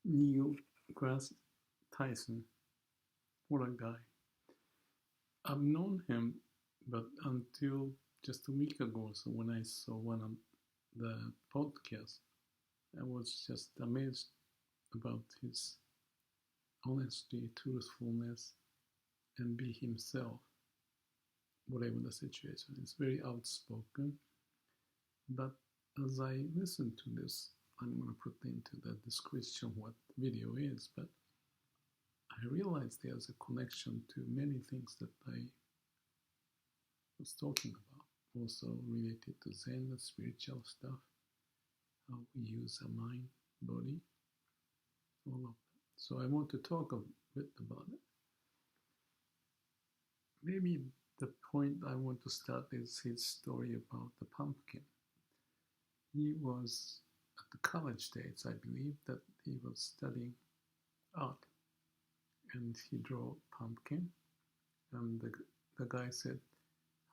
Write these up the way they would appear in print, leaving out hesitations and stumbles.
Neil Tyson, what a guy. I've known him, but until just a week ago, so when I saw one of the podcasts, I was just amazed about his honesty, truthfulness, and be himself, whatever the situation. It's very outspoken, but as I listen to this, I'm going to put into the description what video is, but I realized there's a connection to many things that I was talking about, also related to Zen, the spiritual stuff, how we use our mind, body, all of that. So I want to talk a bit about it. Maybe the point I want to start is his story about the pumpkin. He was at the college days, I believe, that he was studying art, and he drew a pumpkin, and the guy said,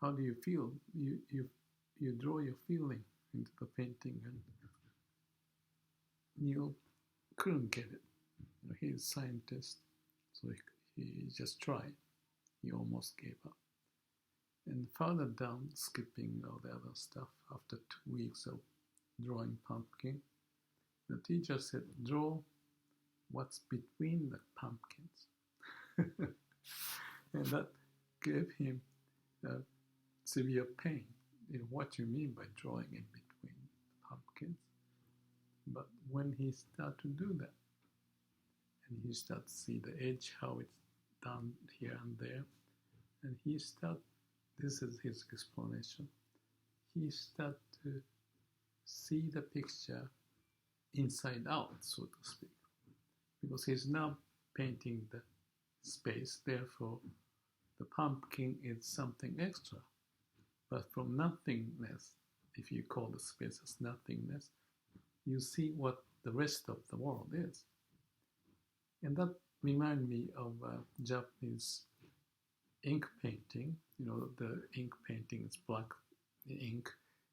"How do you feel? You draw your feeling into the painting," and Neil couldn't get it. He's a scientist, so he just tried. He almost gave up. And further down, skipping all the other stuff, after 2 weeks of drawing pumpkin, the teacher said, "Draw what's between the pumpkins." And that gave him severe pain. What do you mean by drawing in between the pumpkins? But when he started to do that, and he started to see the edge, how it's done here and there, and he started, this is his explanation, he started to see the picture inside out, so to speak, because he's now painting the space, therefore the pumpkin is something extra. But from nothingness, if you call the space as nothingness, you see what the rest of the world is. And that reminded me of Japanese ink painting. The ink painting is black ink,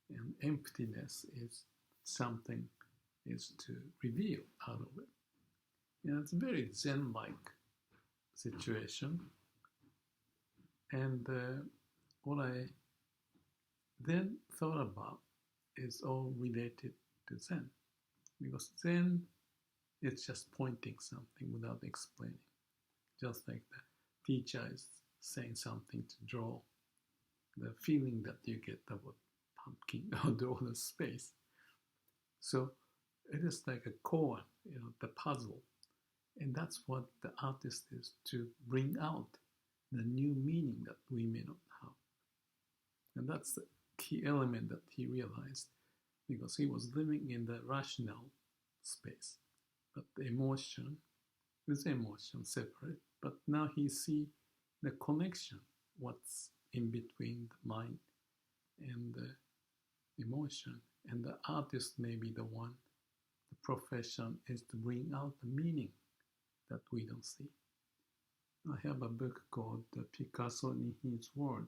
and emptiness is something is to reveal out of it. And it's a very Zen-like situation. And what I then thought about is all related to Zen. Because Zen is just pointing something without explaining. Just like the teacher is saying something to draw, the feeling that you get about pumpkin or draw the space. So it is like a core, the puzzle. And that's what the artist is, to bring out the new meaning that we may not have. And that's the key element that he realized, because he was living in the rational space. But the emotion is emotion separate. But now he see the connection, what's in between the mind and the emotion. And the artist may be the one, the profession is to bring out the meaning that we don't see. I have a book called Picasso in His Word.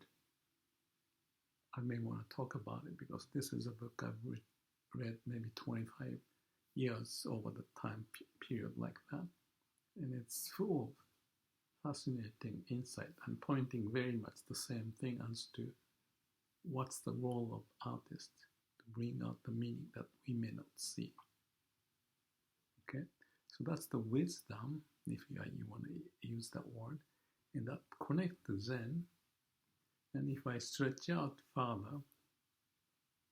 I may want to talk about it because this is a book I've read maybe 25 years over the time period like that. And it's full of fascinating insight and pointing very much the same thing as to what's the role of artists to bring out the meaning that we may not see. Okay, so that's the wisdom, if you want to use that word, and that connect to Zen. And if I stretch out further,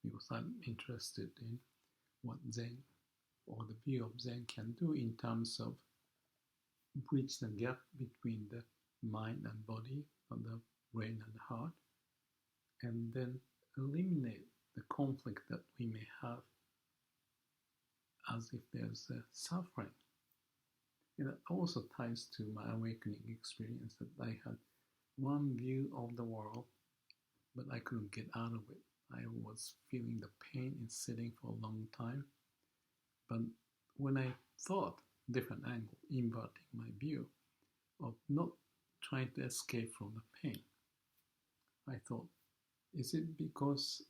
because I'm interested in what Zen or the view of Zen can do in terms of bridge the gap between the mind and body, or the brain and heart, and then eliminate the conflict that we may have as if there's a suffering. And that also ties to my awakening experience, that I had one view of the world, but I couldn't get out of it. I was feeling the pain in sitting for a long time. But when I thought different angle, inverting my view of not trying to escape from the pain, I thought, is it because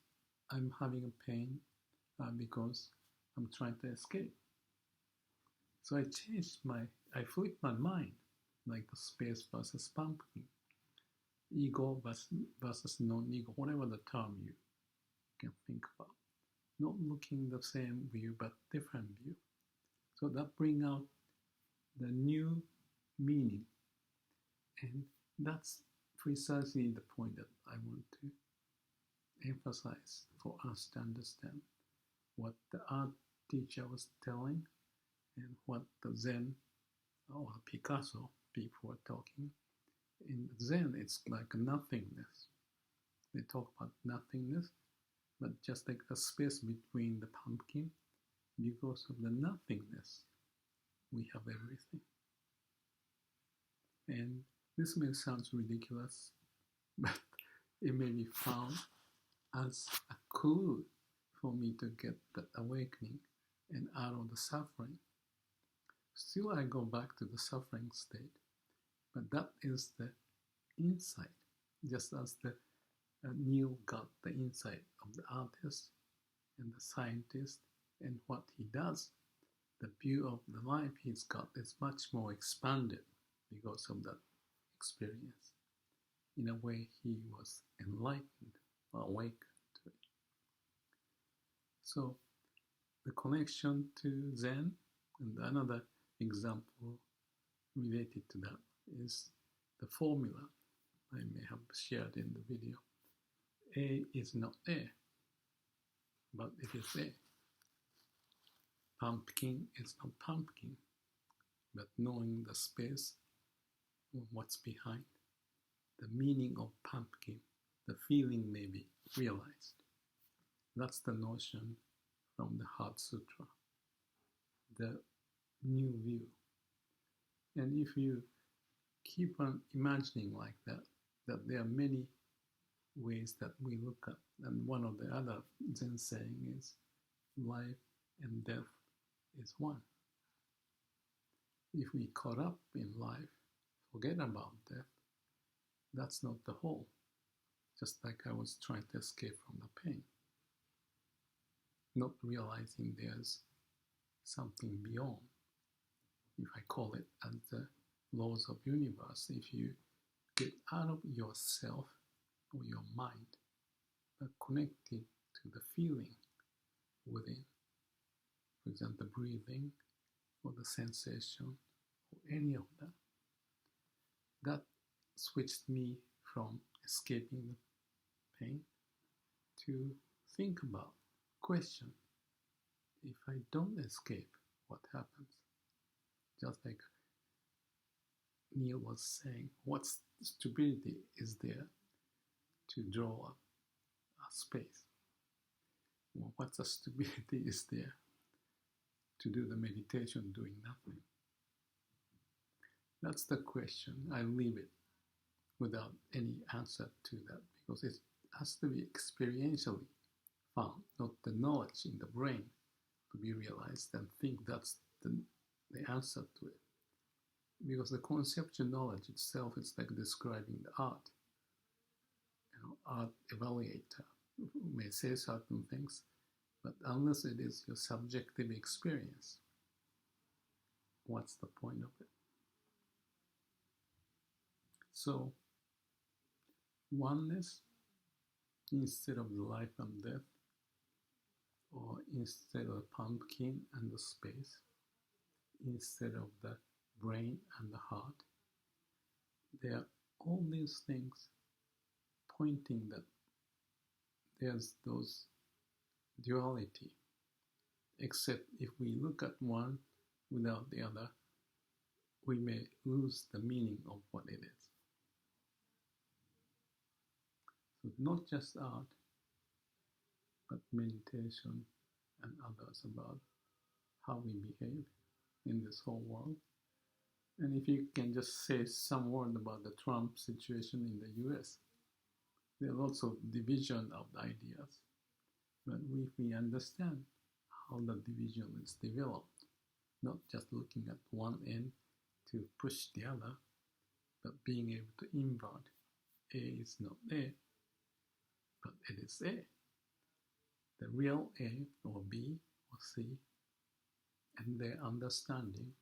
I'm having a pain because I'm trying to escape? So I flipped my mind, like the space versus pumpkin, ego versus non-ego, whatever the term you can think about. Not looking the same view, but different view. So that bring out the new meaning. And that's precisely the point that I want to emphasize for us to understand what the art teacher was telling and what the Zen or Picasso people were talking. In Zen, it's like nothingness. They talk about nothingness, but just like the space between the pumpkin, because of the nothingness, we have everything. And this may sound ridiculous, but it may be found as a clue for me to get that awakening and out of the suffering. Still, I go back to the suffering state, but that is the insight, just as the Neil got the insight of the artist and the scientist and what he does. The view of the life he's got is much more expanded because of that experience. In a way, he was enlightened or awakened to it. So the connection to Zen, and another example related to that is the formula I may have shared in the video. A is not A, but it is A. Pumpkin is not pumpkin, but knowing the space of what's behind, the meaning of pumpkin, the feeling may be realized. That's the notion from the Heart Sutra, the new view. And if you keep on imagining like that there are many ways that we look at, and one of the other Zen saying is, life and death is one. If we caught up in life, forget about death, that's not the whole. Just like I was trying to escape from the pain, not realizing there's something beyond. If I call it as the laws of universe, if you get out of yourself or your mind, but connected to the feeling within, for example, breathing or the sensation or any of that, that switched me from escaping the pain to think about, question, if I don't escape, what happens? Just like Neil was saying, what stupidity is there to draw a space? Well, what stupidity is there to do the meditation doing nothing? That's the question. I leave it without any answer to that, because it has to be experientially found, not the knowledge in the brain to be realized and think that's the answer to it. Because the conceptual knowledge itself is like describing the art. Art evaluator may say certain things, but unless it is your subjective experience, what's the point of it? So, oneness instead of the life and death, or instead of the pumpkin and the space, instead of the brain and the heart, there are all these things pointing that there's those duality, except if we look at one without the other, we may lose the meaning of what it is. So not just art, but meditation and others about how we behave in this whole world. And if you can just say some word about the Trump situation in the US, there are lots of division of ideas. But if we understand how the division is developed, not just looking at one end to push the other, but being able to invert. A is not A, but it is A. The real A or B or C and their understanding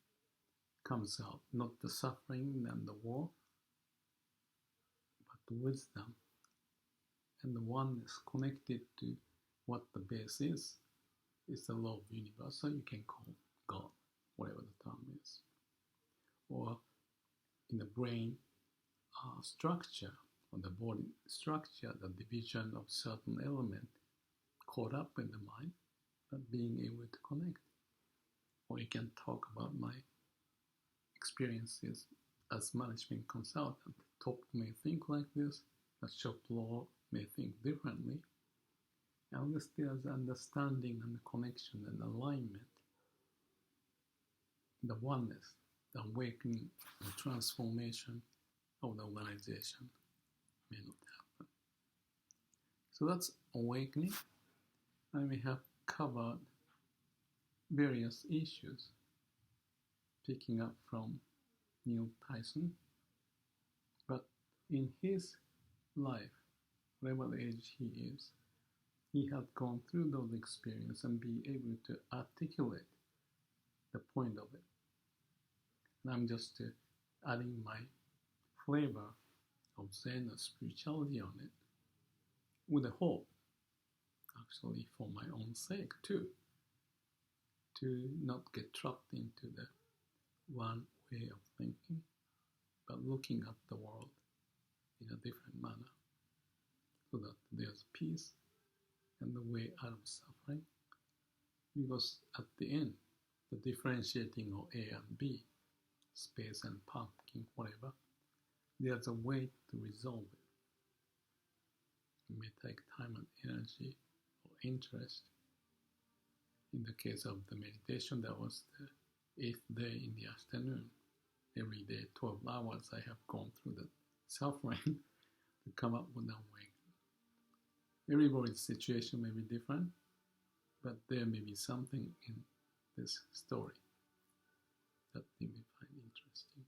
comes out, not the suffering and the war, but the wisdom and the oneness connected to what the base is the law of the universe. So you can call God, whatever the term is. Or in the brain structure, or the body structure, the division of certain element caught up in the mind, but being able to connect. Or you can talk about my experiences as management consultant. Top may think like this, a shop floor may think differently. Unless there's understanding and connection and alignment, the oneness, the awakening, the transformation of the organization may not happen. So that's awakening, and we have covered various issues, picking up from Neil Tyson. But in his life, whatever age he is, he had gone through those experiences and be able to articulate the point of it. And I'm just adding my flavor of Zen and spirituality on it, with a hope, actually for my own sake too, to not get trapped into the one way of thinking, but looking at the world in a different manner, so that there's peace and the way out of suffering. Because at the end, the differentiating of A and B, space and pumpkin, whatever, there's a way to resolve it. It may take time and energy or interest. In the case of the meditation, that was the 8th day in the afternoon. Every day, 12 hours, I have gone through the suffering to come up with an awakening. Everybody's situation may be different, but there may be something in this story that you may find interesting.